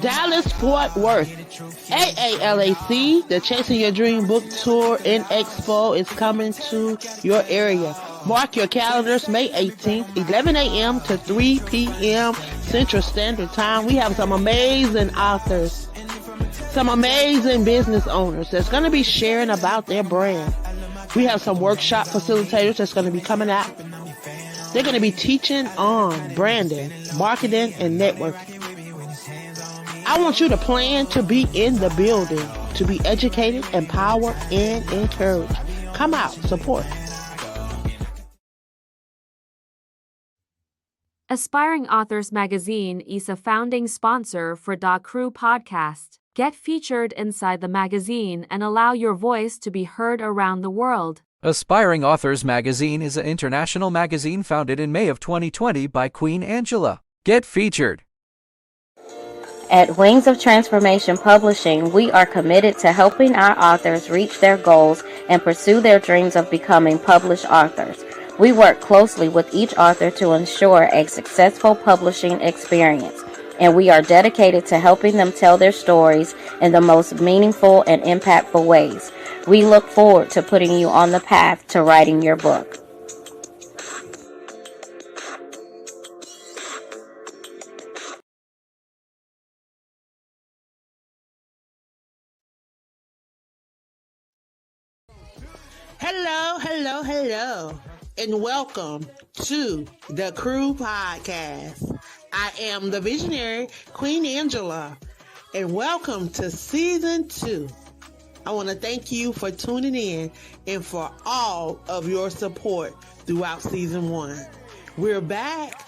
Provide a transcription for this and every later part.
Dallas Fort Worth. AALAC, the Chasing Your Dream Book Tour and Expo is coming to your area. Mark your calendars, May 18th, 11 a.m. to 3 p.m. Central Standard Time. We have some amazing authors, some amazing business owners that's going to be sharing about their brand. We have some workshop facilitators that's going to be coming out. They're going to be teaching on branding, marketing, and networking. I want you to plan to be in the building, to be educated, empowered, and encouraged. Come out, support. Aspiring Authors Magazine is a founding sponsor for Da Crew podcast. Get featured inside the magazine and allow your voice to be heard around the world. Aspiring Authors Magazine is an international magazine founded in May of 2020 by Queen Angela. Get featured. At Wings of Transformation Publishing, we are committed to helping our authors reach their goals and pursue their dreams of becoming published authors. We work closely with each author to ensure a successful publishing experience, and we are dedicated to helping them tell their stories in the most meaningful and impactful ways. We look forward to putting you on the path to writing your book. Hello, and welcome to the Crew Podcast. I am the visionary, Queen Angela, and welcome to Season 2. I want to thank you for tuning in and for all of your support throughout Season 1. We're back,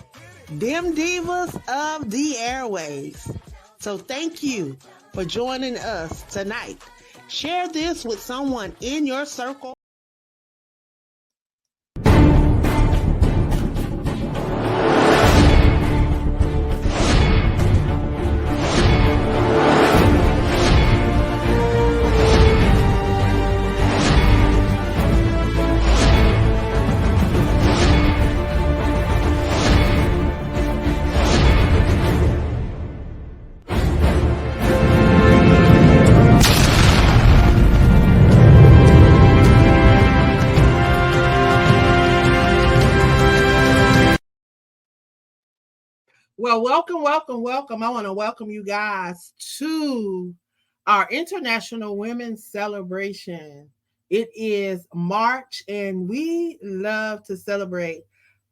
them divas of the airwaves. So thank you for joining us tonight. Share this with someone in your circle. Well, welcome. I want to welcome you guys to our International Women's Celebration. It is March, and we love to celebrate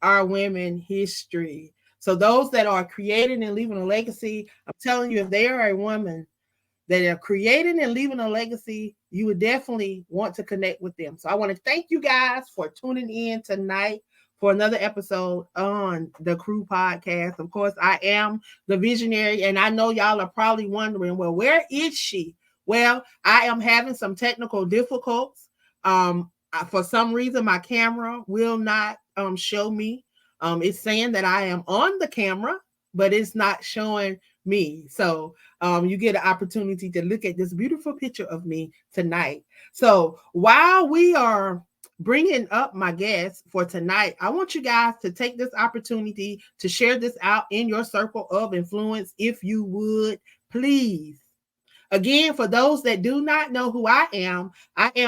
our women history. So those that are creating and leaving a legacy, I'm telling you, if they are a woman that are creating and leaving a legacy, you would definitely want to connect with them. So I want to thank you guys for tuning in tonight for another episode on the Crew Podcast. Of course, I am the visionary, and I know y'all are probably wondering, well, where is she? Well, I am having some technical difficulties. For some reason, my camera will not show me. It's saying that I am on the camera, but it's not showing me. So you get an opportunity to look at this beautiful picture of me tonight. So while we are bringing up my guests for tonight, I want you guys to take this opportunity to share this out in your circle of influence, if you would, please. Again, for those that do not know who I am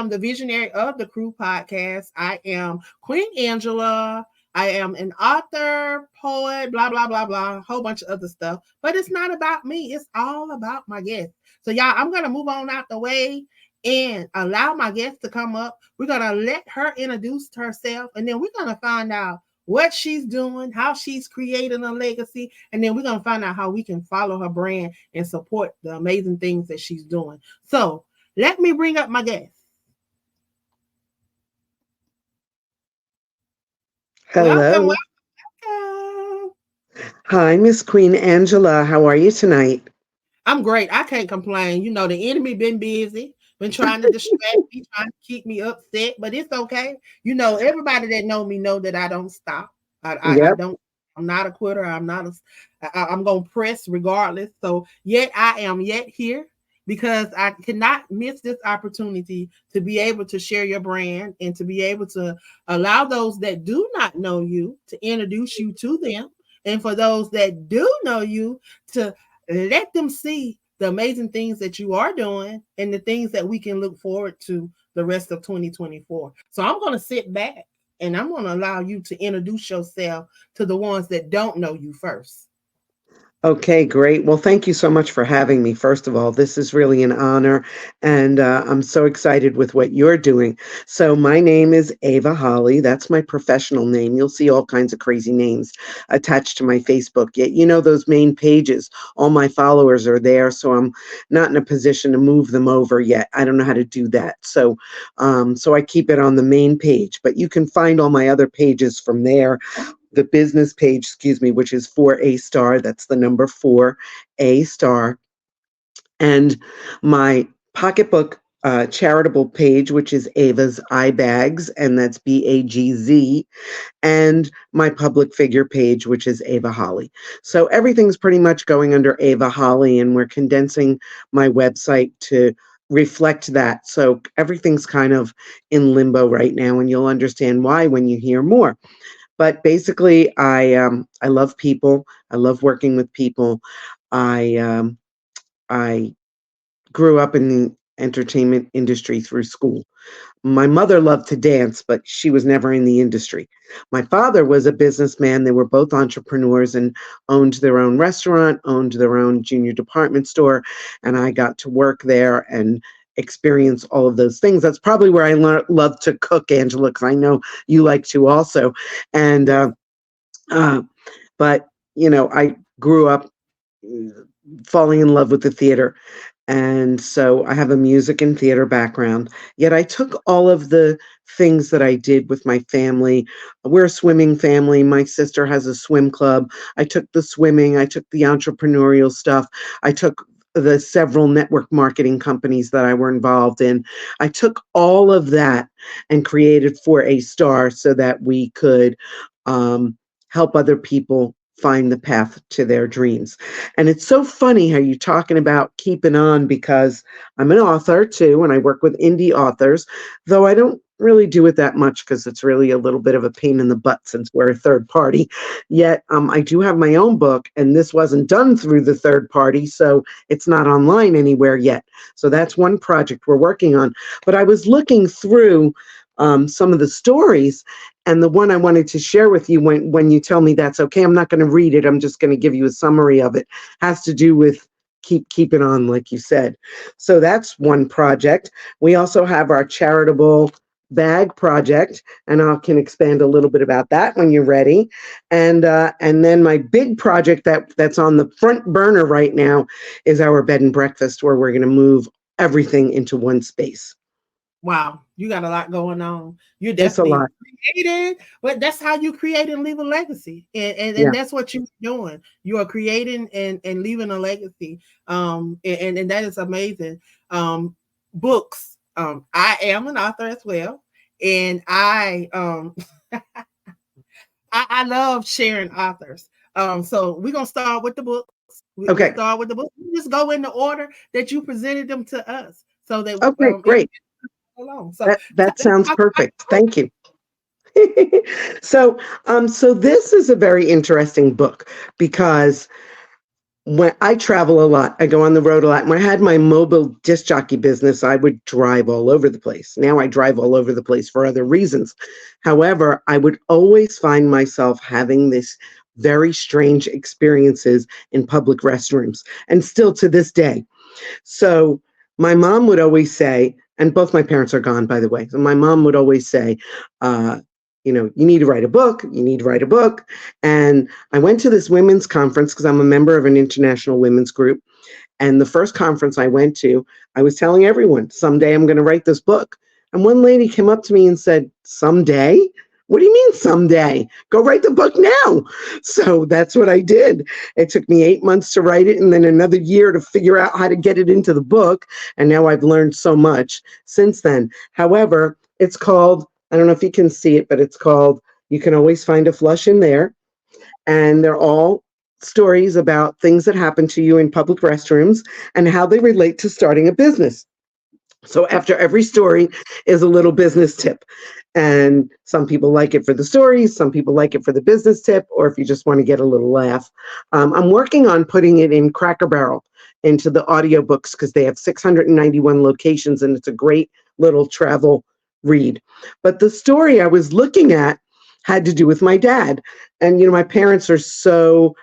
the visionary of the Crew Podcast. I am Queen Angela. I am an author, poet, blah, blah, blah, blah, a whole bunch of other stuff. But it's not about me. It's all about my guests. So, y'all, I'm going to move on out the way and allow my guest to come up. We're going to let her introduce herself, and then we're going to find out what she's doing, how she's creating a legacy, and then we're going to find out how we can follow her brand and support the amazing things that she's doing. So let me bring up my guest. Hello. Welcome. Hi, Miss Queen Angela. How are you tonight? I'm great. I can't complain. You know, the enemy been busy. Been trying to distract me, trying to keep me upset, but it's okay. You know, everybody that know me know that I don't stop. I don't. I'm not a quitter. I'm gonna press regardless. So yet I am yet here because I cannot miss this opportunity to be able to share your brand and to be able to allow those that do not know you to introduce you to them, and for those that do know you to let them see the amazing things that you are doing and the things that we can look forward to the rest of 2024. So I'm going to sit back and I'm going to allow you to introduce yourself to the ones that don't know you first. Okay, great. Well, thank you so much for having me. First of all, this is really an honor, and I'm so excited with what you're doing. So my name is Ava Holly. That's my professional name. You'll see all kinds of crazy names attached to my Facebook. Yet, you know, those main pages, all my followers are there, so I'm not in a position to move them over yet. I don't know how to do that. So I keep it on the main page, but you can find all my other pages from there. The business page, which is 4A Star. That's the number 4A Star. And my pocketbook charitable page, which is Ava's Eye Bags, and that's BAGZ. And my public figure page, which is Ava Holly. So everything's pretty much going under Ava Holly, and we're condensing my website to reflect that. So everything's kind of in limbo right now, and you'll understand why when you hear more. But basically, I love people. I love working with people. I grew up in the entertainment industry through school. My mother loved to dance, but she was never in the industry. My father was a businessman. They were both entrepreneurs and owned their own restaurant, owned their own junior department store, and I got to work there and experience all of those things. That's probably where I love to cook, Angela, because I know you like to also. And but you know, I grew up falling in love with the theater, and so I have a music and theater background. Yet I took all of the things that I did with my family. We're a swimming family. My sister has a swim club. I took the swimming. I took the entrepreneurial stuff. I took the several network marketing companies that I were involved in. I took all of that and created 4A Star so that we could help other people find the path to their dreams. And it's so funny how you're talking about keeping on, because I'm an author too, and I work with indie authors, though I don't really do it that much because it's really a little bit of a pain in the butt since we're a third party. Yet I do have my own book, and this wasn't done through the third party, so it's not online anywhere yet. So that's one project we're working on. But I was looking through some of the stories, and the one I wanted to share with you, when you tell me that's okay, I'm not going to read it. I'm just going to give you a summary of it. Has to do with keep it on, like you said. So that's one project. We also have our charitable bag project, and I can expand a little bit about that when you're ready. And then my big project that's on the front burner right now is our bed and breakfast, where we're going to move everything into one space. Wow, you got a lot going on. You're It's a definitely lot. creating, but that's how you create and leave a legacy. And that's what you're doing. You are creating and leaving a legacy. And that is amazing. Books. I am an author as well. And I I love sharing authors. So we're gonna start with the books. Okay. We'll start with the books. We just go in the order that you presented them to us. So that Okay, great. along. So that sounds perfect. Thank you. So this is a very interesting book, because when I travel a lot, I go on the road a lot. When I had my mobile disc jockey business, I would drive all over the place. Now I drive all over the place for other reasons. However, I would always find myself having this very strange experiences in public restrooms, and still to this day. So my mom would always say, and both my parents are gone, by the way. So my mom would always say, you need to write a book. You need to write a book. And I went to this women's conference because I'm a member of an international women's group. And the first conference I went to, I was telling everyone, someday I'm going to write this book. And one lady came up to me and said, someday? What do you mean someday? Go write the book now. So that's what I did. It took me 8 months to write it, and then another year to figure out how to get it into the book. And now I've learned so much since then. However, it's called, I don't know if you can see it, but it's called You Can Always Find a Flush in There. And they're all stories about things that happen to you in public restrooms and how they relate to starting a business. So after every story is a little business tip. And some people like it for the stories, some people like it for the business tip, or if you just want to get a little laugh. I'm working on putting it in Cracker Barrel into the audiobooks because they have 691 locations and it's a great little travel read. But the story I was looking at had to do with my dad. And, my parents are so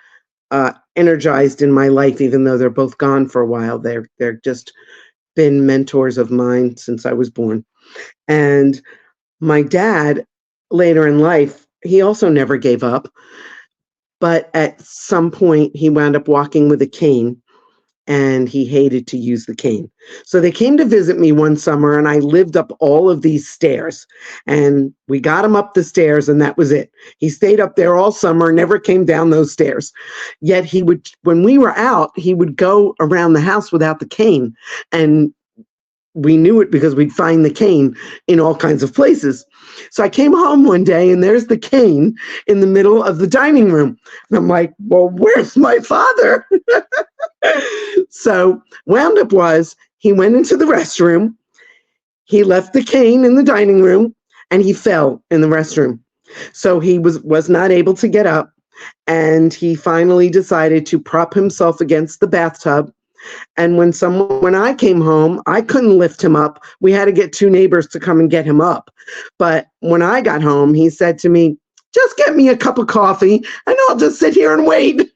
energized in my life, even though they're both gone for a while. They're just been mentors of mine since I was born. And my dad, later in life, he also never gave up. But at some point, he wound up walking with a cane and he hated to use the cane. So they came to visit me one summer and I lived up all of these stairs and we got him up the stairs and that was it. He stayed up there all summer, never came down those stairs. Yet he would, when we were out, he would go around the house without the cane. And we knew it because we'd find the cane in all kinds of places. So I came home one day and there's the cane in the middle of the dining room. And I'm like, well, where's my father? So wound up was he went into the restroom, he left the cane in the dining room, and he fell in the restroom. So he was not able to get up, and he finally decided to prop himself against the bathtub. And when I came home, I couldn't lift him up. We had to get two neighbors to come and get him up. But when I got home, he said to me, just get me a cup of coffee and I'll just sit here and wait.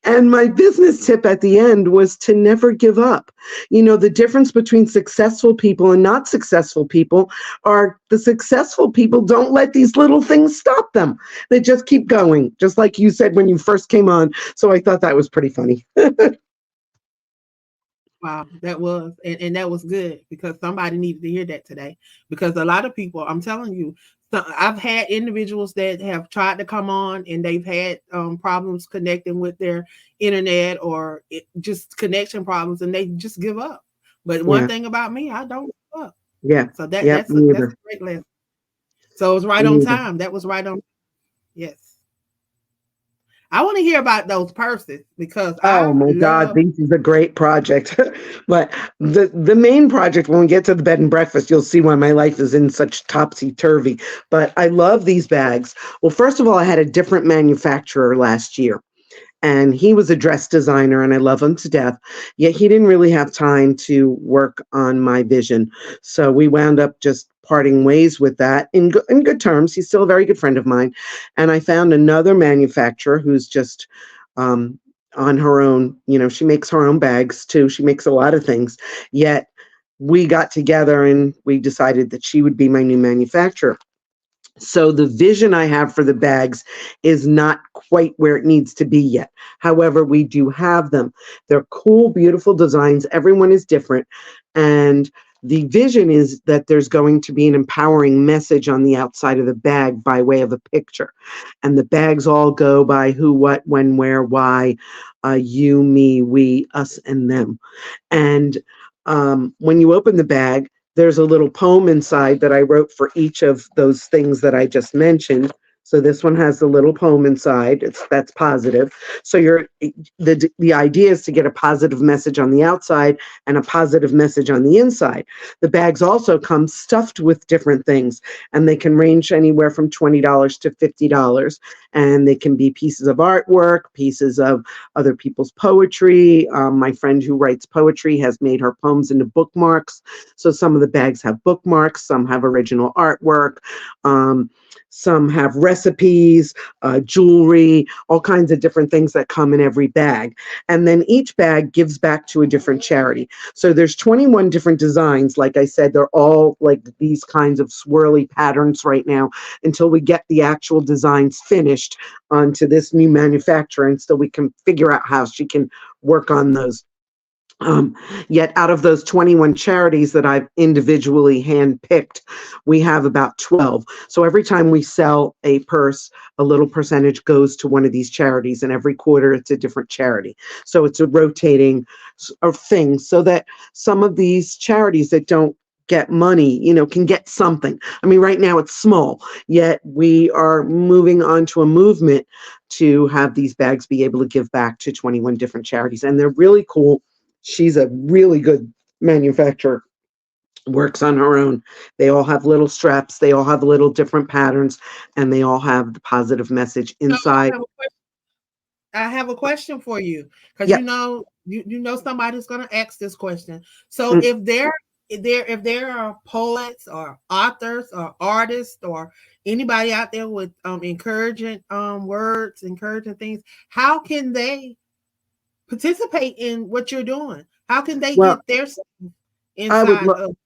And my business tip at the end was to never give up. The difference between successful people and not successful people are the successful people don't let these little things stop them. They just keep going, just like you said when you first came on. So I thought that was pretty funny. Wow, that was, and that was good because somebody needed to hear that today. Because a lot of people, I'm telling you, I've had individuals that have tried to come on and they've had problems connecting with their internet or just connection problems, and they just give up. But one thing about me, I don't give up. Yeah. So that's a great lesson. So it was right on time. That was right on. Yes. I want to hear about those purses because God, this is a great project. But the main project, when we get to the bed and breakfast, you'll see why my life is in such topsy-turvy. But I love these bags. Well, first of all, I had a different manufacturer last year. And he was a dress designer and I love him to death. Yet he didn't really have time to work on my vision. So we wound up just parting ways with that in good terms. He's still a very good friend of mine. And I found another manufacturer who's just on her own. She makes her own bags too. She makes a lot of things. Yet we got together and we decided that she would be my new manufacturer. So the vision I have for the bags is not quite where it needs to be yet. However, we do have them. They're cool, beautiful designs. Everyone is different. And the vision is that there's going to be an empowering message on the outside of the bag by way of a picture. And the bags all go by who, what, when, where, why, you, me, we, us, and them. And when you open the bag, there's a little poem inside that I wrote for each of those things that I just mentioned. So this one has a little poem inside. That's positive. So the idea is to get a positive message on the outside and a positive message on the inside. The bags also come stuffed with different things, and they can range anywhere from $20 to $50. And they can be pieces of artwork, pieces of other people's poetry. My friend who writes poetry has made her poems into bookmarks. So some of the bags have bookmarks, some have original artwork. Some have recipes, jewelry, all kinds of different things that come in every bag. And then each bag gives back to a different charity. So there's 21 different designs. Like I said, they're all like these kinds of swirly patterns right now until we get the actual designs finished onto this new manufacturer. And so we can figure out how she can work on those. Yet out of those 21 charities that I've individually handpicked, we have about 12. So every time we sell a purse, a little percentage goes to one of these charities, and every quarter it's a different charity. So it's a rotating thing so that some of these charities that don't get money, can get something. I mean, right now it's small, yet we are moving on to a movement to have these bags be able to give back to 21 different charities. And they're really cool. She's a really good manufacturer works on her own. They all have little straps, they all have little different patterns, and they all have the positive message So inside. I have a question for you, because Yeah. you know somebody's gonna ask this question. So Mm. if there are poets or authors or artists or anybody out there with encouraging words, encouraging things, how can they participate in what you're doing? How can they Well, get their stuff I would inside love. of?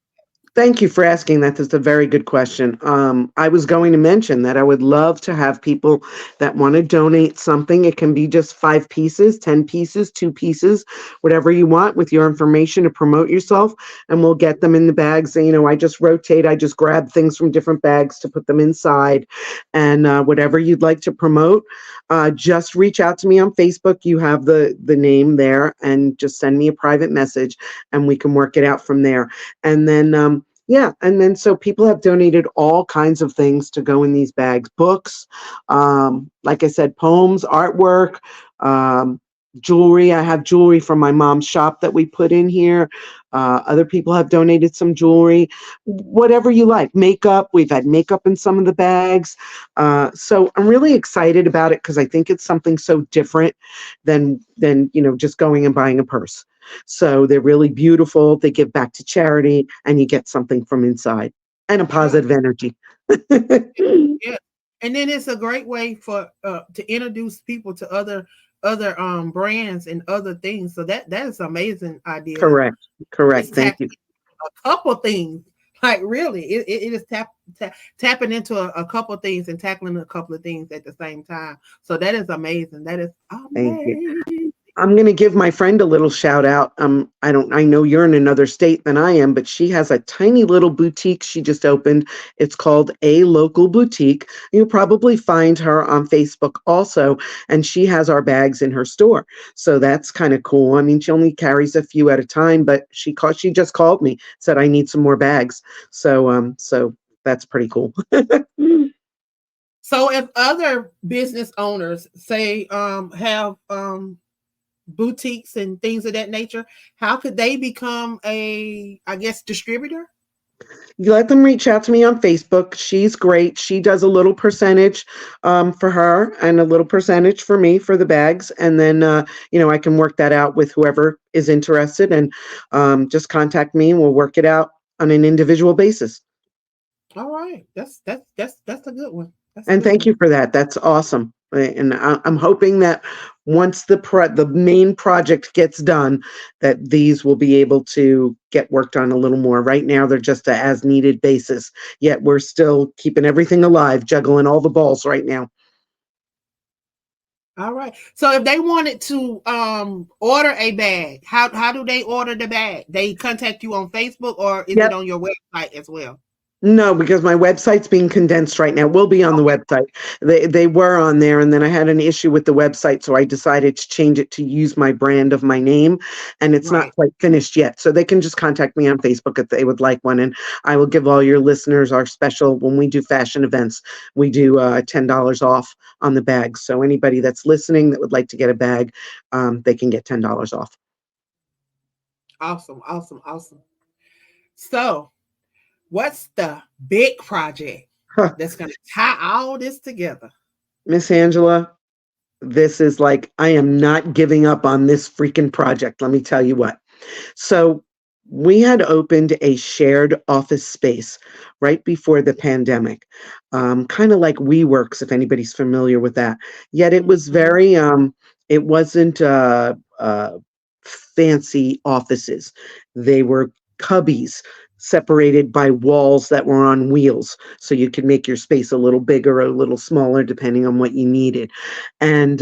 Thank you for asking that. That's a very good question. I was going to mention that I would love to have people that want to donate something. It can be just 5 pieces, 10 pieces, 2 pieces, whatever you want with your information to promote yourself. And we'll get them in the bags. You know, I just rotate, I just grab things from different bags to put them inside. And whatever you'd like to promote, just reach out to me on Facebook. You have the name there, and just send me a private message and we can work it out from there. And then, yeah, and then so people have donated all kinds of things to go in these bags. Books, like I said, poems, artwork, um, jewelry. I have jewelry from my mom's shop that we put in here. Other people have donated some jewelry, whatever you like. Makeup, we've had makeup in some of the bags. So I'm really excited about it because I think it's something so different than just going and buying a purse. So they're really beautiful. They give back to charity, and you get something from inside and a Yeah, positive energy. yeah. And then it's a great way for to introduce people to other brands and other things. So that is an amazing idea. Correct. Correct. It's Thank tapping you. a couple things. Like really, it is tapping into a couple of things and tackling a couple of things at the same time. So that is amazing. That is Thank you. amazing. I'm going to give my friend a little shout out. I know you're in another state than I am, but she has a tiny little boutique she just opened. It's called A Local Boutique. You'll probably find her on Facebook also, and she has our bags in her store. So that's kind of cool. I mean, she only carries a few at a time, but she just called me, said I need some more bags. So that's pretty cool. So if other business owners say have boutiques and things of that nature, how could they become a, I guess, distributor? You let them reach out to me on Facebook. She's great. She does a little percentage for her and a little percentage for me for the bags. And then, I can work that out with whoever is interested, and just contact me and we'll work it out on an individual basis. All right, that's a good one. That's a And good thank one. you for that. That's awesome. And I'm hoping that once the main project gets done, that these will be able to get worked on a little more. Right now, they're just a as needed basis. Yet we're still keeping everything alive, juggling all the balls right now. All right. So if they wanted to order a bag, how do they order the bag? They contact you on Facebook, or is it Yep. on your website as well? No, because my website's being condensed right now. We'll be on the website. They were on there, and then I had an issue with the website, so I decided to change it to use my brand of my name, and it's not Right. quite finished yet. So they can just contact me on Facebook if they would like one, and I will give all your listeners our special. When we do fashion events, we do $10 off on the bags. So anybody that's listening that would like to get a bag, they can get $10 off. Awesome, awesome, awesome. So what's the big project Huh. that's going to tie all this together? Miss Angela, this is like, I am not giving up on this freaking project. Let me tell you what. So we had opened a shared office space right before the pandemic, kind of like WeWorks, if anybody's familiar with that. Yet it was very, it wasn't fancy offices. They were cubbies separated by walls that were on wheels, so you could make your space a little bigger or a little smaller depending on what you needed. And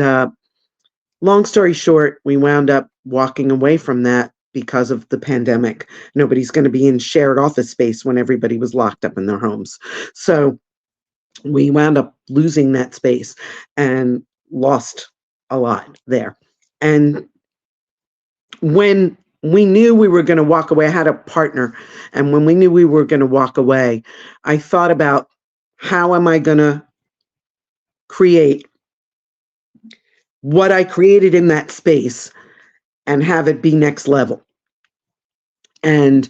long story short, we wound up walking away from that because of the pandemic. Nobody's going to be in shared office space when everybody was locked up in their homes. So we wound up losing that space and lost a lot there. And when we knew we were going to walk away, I had a partner, and when we knew we were going to walk away, I thought about, how am I going to create what I created in that space and have it be next level? And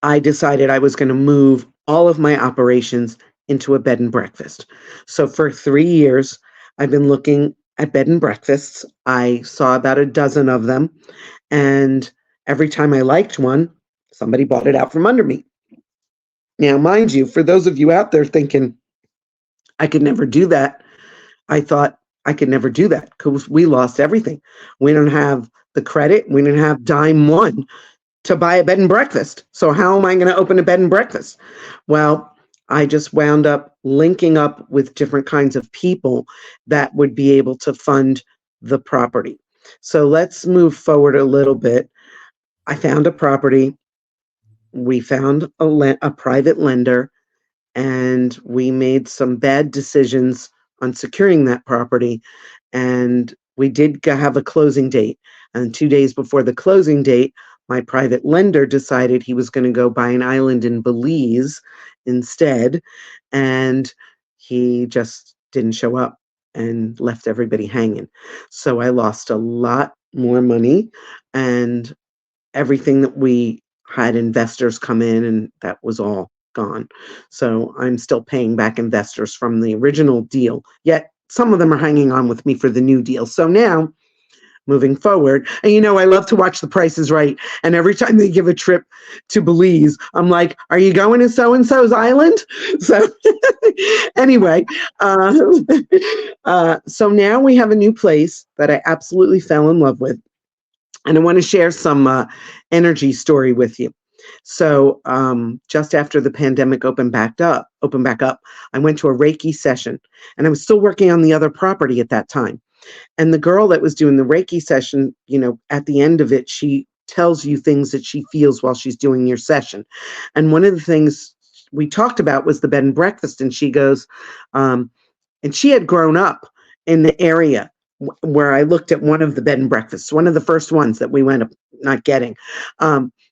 I decided I was going to move all of my operations into a bed and breakfast. So for 3 years, I've been looking at bed and breakfasts. I saw about a dozen of them. And every time I liked one, somebody bought it out from under me. Now, mind you, for those of you out there thinking, I could never do that, I thought I could never do that because we lost everything. We don't have the credit. We didn't have dime one to buy a bed and breakfast. So how am I going to open a bed and breakfast? Well, I just wound up linking up with different kinds of people that would be able to fund the property. So let's move forward a little bit. I found a property. We found a private lender, and we made some bad decisions on securing that property. And we did have a closing date. And 2 days before the closing date, my private lender decided he was going to go buy an island in Belize instead. And he just didn't show up and left everybody hanging. So I lost a lot more money, and everything that we had investors come in, and that was all gone. So I'm still paying back investors from the original deal, yet some of them are hanging on with me for the new deal. So now, moving forward, and I love to watch The Price is Right, and every time they give a trip to Belize, I'm like, are you going to so-and-so's island? So anyway, so now we have a new place that I absolutely fell in love with. And I want to share some energy story with you. So just after the pandemic opened back up, I went to a Reiki session, and I was still working on the other property at that time. And the girl that was doing the Reiki session, at the end of it, she tells you things that she feels while she's doing your session. And one of the things we talked about was the bed and breakfast. And she goes, and she had grown up in the area where I looked at one of the bed and breakfasts, one of the first ones that we went up not getting.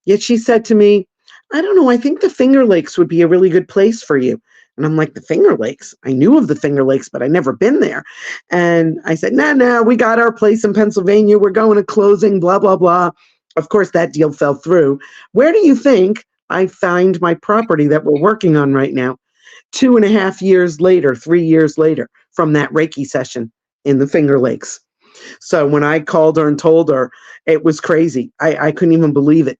Yet she said to me, I don't know, I think the Finger Lakes would be a really good place for you. And I'm like, the Finger Lakes? I knew of the Finger Lakes, but I never been there. And I said, no, we got our place in Pennsylvania. We're going to closing, blah, blah, blah. Of course, that deal fell through. Where do you think I find my property that we're working on right now? 2.5 years later, 3 years later, from that Reiki session in the Finger Lakes. So when I called her and told her, it was crazy. I couldn't even believe it.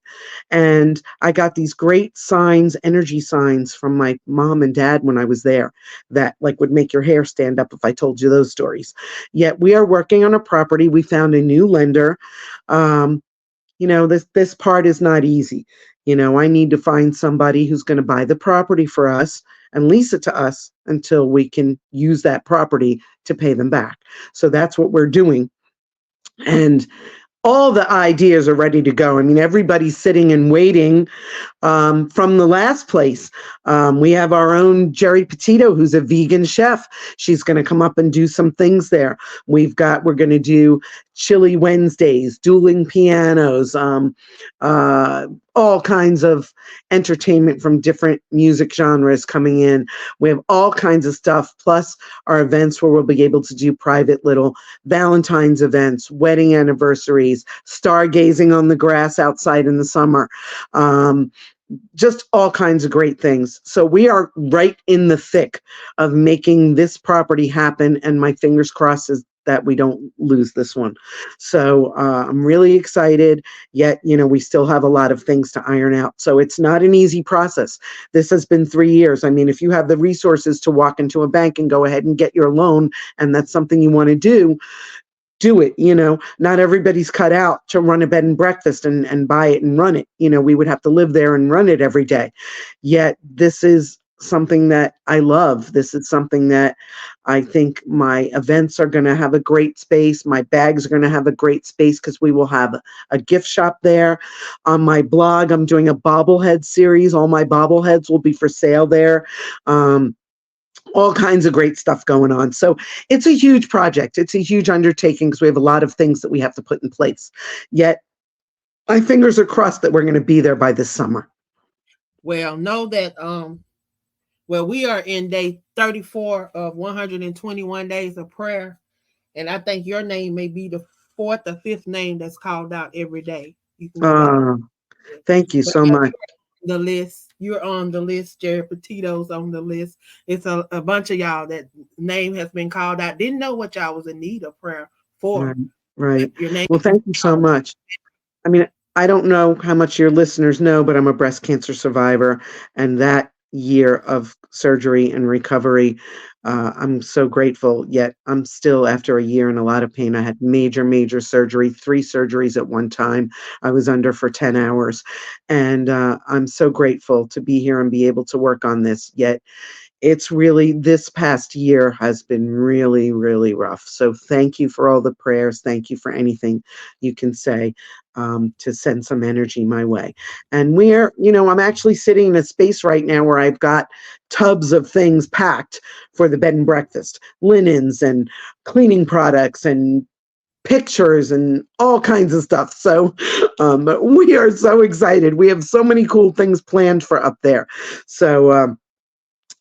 And I got these great signs, energy signs from my mom and dad when I was there that would make your hair stand up if I told you those stories. Yet we are working on a property. We found a new lender. This part is not easy. I need to find somebody who's going to buy the property for us and lease it to us until we can use that property to pay them back. So that's what we're doing. And all the ideas are ready to go. I mean, everybody's sitting and waiting from the last place. We have our own Jerry Petito, who's a vegan chef. She's going to come up and do some things there. We're going to do Chili Wednesdays, dueling pianos, all kinds of entertainment from different music genres coming in. We have all kinds of stuff, plus our events where we'll be able to do private little Valentine's events, wedding anniversaries, stargazing on the grass outside in the summer, just all kinds of great things. So we are right in the thick of making this property happen, and my fingers crossed is that we don't lose this one. So I'm really excited, yet, we still have a lot of things to iron out. So it's not an easy process. This has been 3 years. I mean, if you have the resources to walk into a bank and go ahead and get your loan, and that's something you want to do it. Not everybody's cut out to run a bed and breakfast and buy it and run it. We would have to live there and run it every day. Yet this is something that I love. This is something that I think my events are going to have a great space. My bags are going to have a great space because we will have a gift shop there. On my blog, I'm doing a bobblehead series. All my bobbleheads will be for sale there. All kinds of great stuff going on. So it's a huge project. It's a huge undertaking because we have a lot of things that we have to put in place. Yet my fingers are crossed that we're going to be there by this summer. Well, know that we are in day 34 of 121 days of prayer. And I think your name may be the 4th or 5th name that's called out every day. You can Thank you But so yeah, much. the list. You're on the list. Jerry Petito's on the list. It's a bunch of y'all that name has been called out. Didn't know what y'all was in need of prayer for, Right, right. but your name Well, has been thank you so called out. much. I mean, I don't know how much your listeners know, but I'm a breast cancer survivor, and that year of surgery and recovery, I'm so grateful. Yet I'm still, after a year, in a lot of pain. I had major, major surgery, 3 surgeries at one time. I was under for 10 hours, and I'm so grateful to be here and be able to work on this. Yet it's really, this past year has been really, really rough. So thank you for all the prayers. Thank you for anything you can say to send some energy my way. And I'm actually sitting in a space right now where I've got tubs of things packed for the bed and breakfast, linens and cleaning products and pictures and all kinds of stuff. So but we are so excited. We have so many cool things planned for up there. So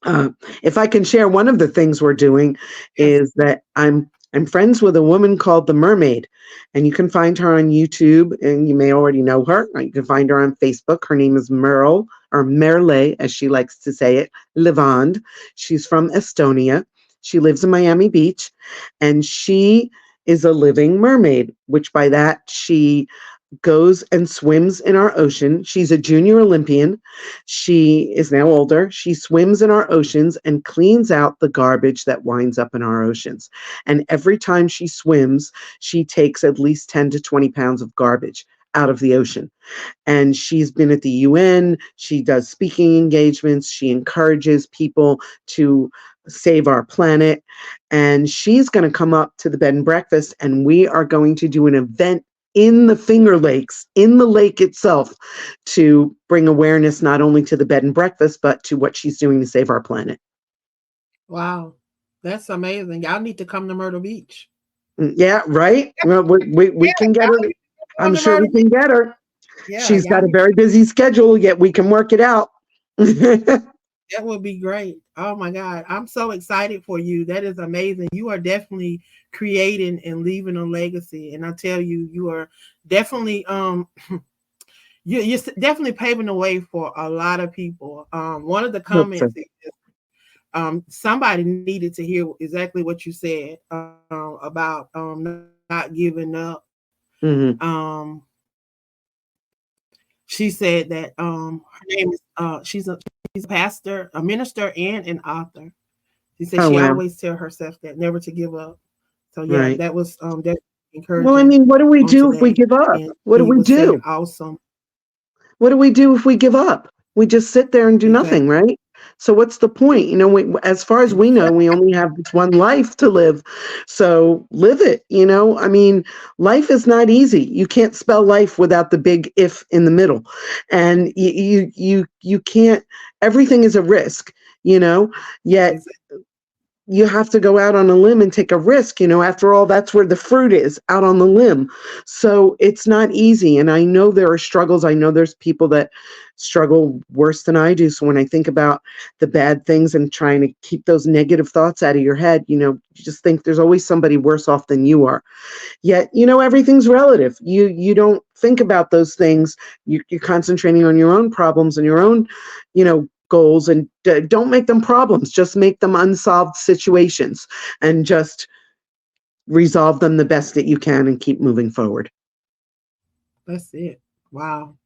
uh, if I can share, one of the things we're doing Yes. is that I'm friends with a woman called the Mermaid, and you can find her on YouTube, and you may already know her. Or you can find her on Facebook. Her name is Merle, or Merle, as she likes to say it, Levand. She's from Estonia. She lives in Miami Beach, and she is a living mermaid, which by that she goes and swims in our ocean. She's a junior Olympian. She is now older. She swims in our oceans and cleans out the garbage that winds up in our oceans. And every time she swims, she takes at least 10 to 20 pounds of garbage out of the ocean. And she's been at the UN. She does speaking engagements. She encourages people to save our planet. And she's going to come up to the bed and breakfast, and we are going to do an event in the Finger Lakes, in the lake itself, to bring awareness not only to the bed and breakfast, but to what she's doing to save our planet. Wow, that's amazing. Y'all need to come to Myrtle Beach. Yeah, right? Well, we Yeah, can get y'all her. need to come I'm to sure we Myrtle Beach. can get her. Yeah, She's y'all got a need. very busy schedule, yet we can work it out. That would be great. Oh my God. I'm so excited for you. That is amazing. You are definitely creating and leaving a legacy. And I tell you, you are definitely you're definitely paving the way for a lot of people. One of the Hope so. comments is, somebody needed to hear exactly what you said about not giving up. Mhm. She said that her name is she's a pastor, a minister, and an author. She said Oh, she wow. always tell herself that never to give up. So yeah, Right. that was definitely Well, I encouraging mean, what do we on do if we today. give up? And What do you we were saying do? awesome. What do we do if we give up? We just sit there and do nothing, Exactly. right? So what's the point? As far as we know, we only have this one life to live. So live it, I mean, life is not easy. You can't spell life without the big if in the middle. And you can't, everything is a risk, yet Exactly. you have to go out on a limb and take a risk. After all, that's where the fruit is, out on the limb. So it's not easy. And I know there are struggles. I know there's people that struggle worse than I do. So when I think about the bad things and trying to keep those negative thoughts out of your head, you just think there's always somebody worse off than you are. Yet, everything's relative. You don't think about those things. You're concentrating on your own problems and your own, goals, and don't make them problems. Just make them unsolved situations, and just resolve them the best that you can and keep moving forward. That's it. Wow.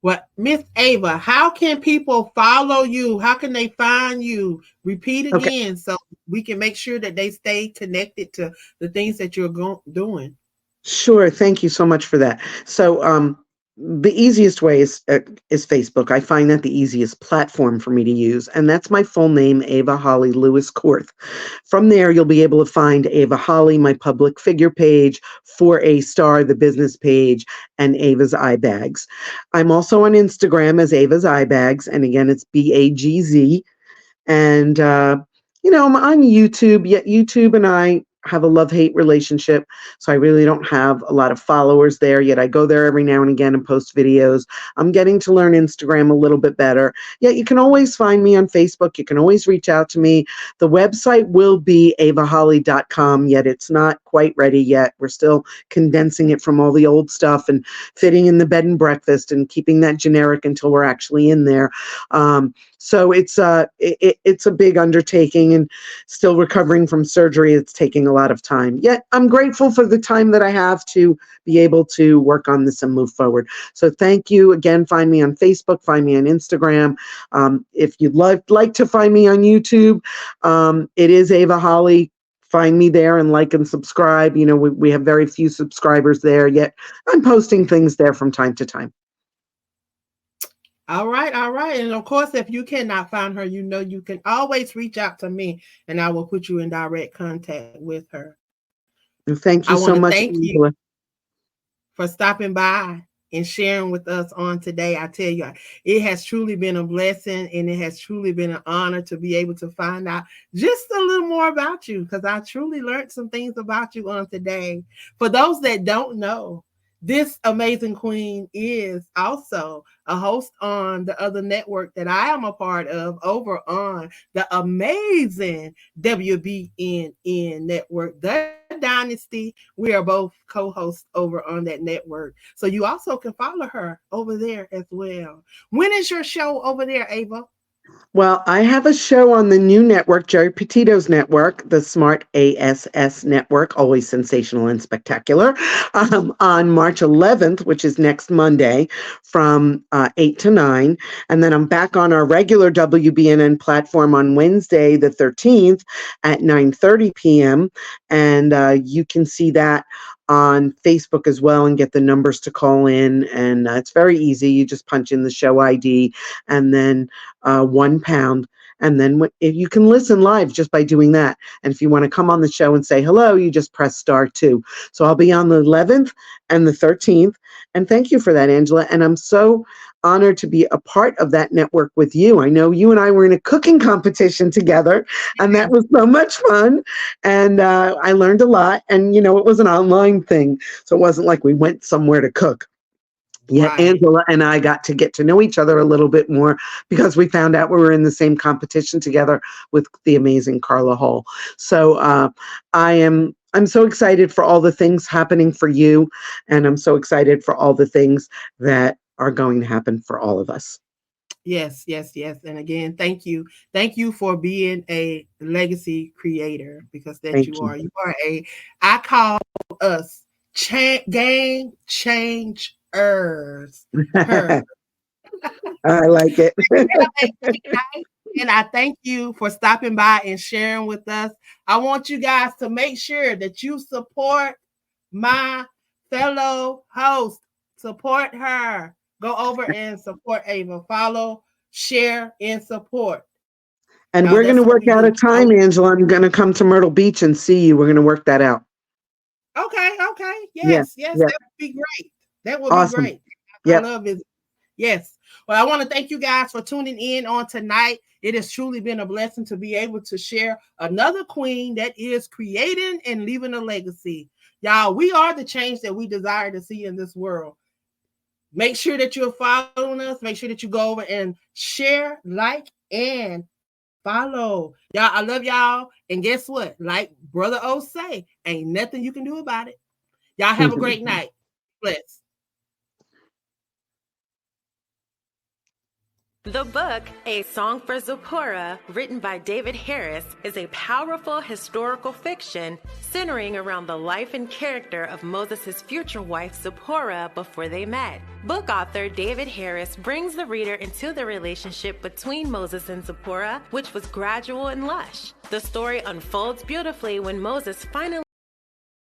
Well, Miss Ava, how can people follow you? How can they find you? Repeat Okay. again so we can make sure that they stay connected to the things that you're doing. Sure. Thank you so much for that. So, the easiest way is Facebook. I find that the easiest platform for me to use, and that's my full name, Ava Holly Lewis Korth. From there, you'll be able to find Ava Holly, my public figure page, 4A Star, the business page, and Ava's Eye Bags. I'm also on Instagram as Ava's Eye Bags, and again, it's BAGZ. And I'm on YouTube. Yet YouTube and I have a love-hate relationship, so I really don't have a lot of followers there, yet I go there every now and again and post videos. I'm getting to learn Instagram a little bit better. Yet you can always find me on Facebook. You can always reach out to me. The website will be avaholly.com, yet it's not quite ready yet. We're still condensing it from all the old stuff and fitting in the bed and breakfast and keeping that generic until we're actually in there. So it's a big undertaking, and still recovering from surgery. It's taking a lot of time. Yet I'm grateful for the time that I have to be able to work on this and move forward. So thank you again. Find me on Facebook, find me on Instagram. If you'd like to find me on YouTube, it is Ava Holly. Find me there and like and subscribe. We have very few subscribers there, yet I'm posting things there from time to time. All right. And of course, if you cannot find her, you can always reach out to me and I will put you in direct contact with her. Thank you so much. Thank you for stopping by and sharing with us on today. I tell you, it has truly been a blessing, and it has truly been an honor to be able to find out just a little more about you, because I truly learned some things about you on today. For those that don't know, this amazing queen is also a host on the other network that I am a part of over on the amazing WBNN network, The Dynasty. We are both co-hosts over on that network. So you also can follow her over there as well. When is your show over there, Ava? Well, I have a show on the new network, Jerry Petito's network, the Smart ASS network, always sensational and spectacular, on March 11th, which is next Monday from 8 to 9. And then I'm back on our regular WBNN platform on Wednesday, the 13th at 9:30 p.m. And you can see that on Facebook as well and get the numbers to call in. And it's very easy. You just punch in the show ID and then £1. And then you can listen live just by doing that. And if you want to come on the show and say hello, you just press *2. So I'll be on the 11th and the 13th. And thank you for that, Angela. And I'm so honored to be a part of that network with you. I know you and I were in a cooking competition together, and that was so much fun. And I learned a lot. And, it was an online thing. So it wasn't like we went somewhere to cook. Yeah, right. Angela and I got to know each other a little bit more because we found out we were in the same competition together with the amazing Carla Hall. So I'm so excited for all the things happening for you, and I'm so excited for all the things that are going to happen for all of us. Yes. And again, thank you. Thank you for being a legacy creator, because you are. You are I call us game change. I like it. And I thank you for stopping by and sharing with us. I want you guys to make sure that you support my fellow host. Support her. Go over and support Ava. Follow, share, and support. And we're going to work out a time, Angela. I'm going to come to Myrtle Beach and see you. We're going to work that out. Okay. Yes. That would be great. That would be great. I love it. Yes. Well, I want to thank you guys for tuning in on tonight. It has truly been a blessing to be able to share another queen that is creating and leaving a legacy. Y'all, we are the change that we desire to see in this world. Make sure that you're following us. Make sure that you go over and share, like, and follow. Y'all, I love y'all. And guess what? Like Brother O say, ain't nothing you can do about it. Y'all have a great night. Bless. The book, A Song for Zipporah, written by David Harris, is a powerful historical fiction centering around the life and character of Moses' future wife, Zipporah, before they met. Book author David Harris brings the reader into the relationship between Moses and Zipporah, which was gradual and lush. The story unfolds beautifully when Moses finally